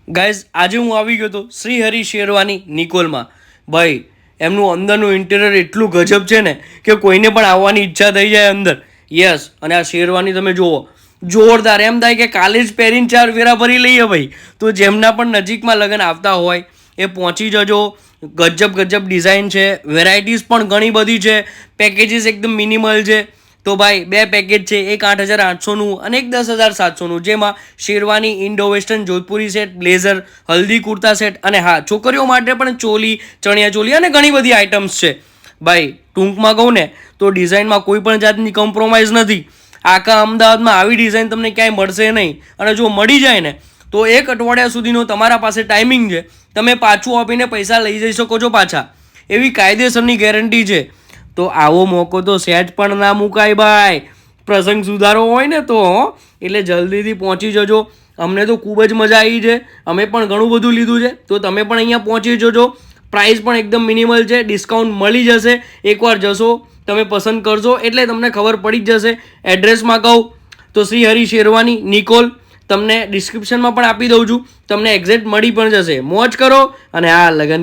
Guys આજે હું આવી ગયો તો શ્રી હરિ શેરવાની નિકોલમાં. ભાઈ એમનું અંદરનું ઇન્ટિરિયર એટલું ગજબ છે ને કે કોઈને પણ આવવાની ઈચ્છા થઈ જાય અંદર. યસ, અને આ શેરવાની તમે જુઓ, જોરદાર. એમ થાય કે કાલે જ પહેરીને 4 ફેરા ભરી લઈએ ભાઈ. તો જેમના પણ નજીકમાં લગ્ન આવતા હોય એ પહોંચી જજો. ગજબ ગજબ ડિઝાઇન છે, વેરાયટીઝ પણ ઘણી બધી છે, પેકેજીસ એકદમ મિનિમલ છે. તો ભાઈ 2 પેકેજ છે, એક 8,800નું અને એક 10,700નું, જેમાં sherwani, Indo western, Jodhpuri set, blazer, haldi kurta set અને હા, છોકરીઓ માટે પણ ચોલી, ચણિયા ચોલી અને ઘણી બધી આઇટમ્સ છે. ભાઈ ટૂંકમાં કહું ને તો ડિઝાઇનમાં કોઈ પણ જાતની કોમ્પ્રોમાઇઝ નથી. આખા અમદાવાદમાં આવી ડિઝાઇન તમને ક્યાંય મળશે નહીં, અને જો મળી જાય ને તો 1 અઠવાડિયા સુધીનો તમારા પાસે ટાઈમિંગ છે. તમે પાછું આપીને પૈસા લઈ જઈ શકો છો પાછા, એવી કાયદેસરની ગેરંટી છે. તો આવો મોકો તો સહેજ પણ ના મુકાય ભાઈ. પ્રસંગ સુધારો હોય ને તો એટલે જલ્દીથી પહોંચી જજો. અમને તો ખૂબ જ મજા આવી છે, અમે પણ ઘણું બધું લીધું છે. તો તમે પણ અહીંયા પહોંચી જજો. પ્રાઇસ પણ એકદમ મિનિમલ છે, ડિસ્કાઉન્ટ મળી જશે. એકવાર જશો, તમે પસંદ કરશો એટલે તમને ખબર પડી જ જશે. એડ્રેસમાં કહું તો શ્રી હરિ શેરવાની નિકોલ, તમને ડિસ્ક્રિપ્શનમાં પણ આપી દઉં છું. તમને એક્ઝેક્ટ મળી પણ જશે. મોજ કરો અને આ લગન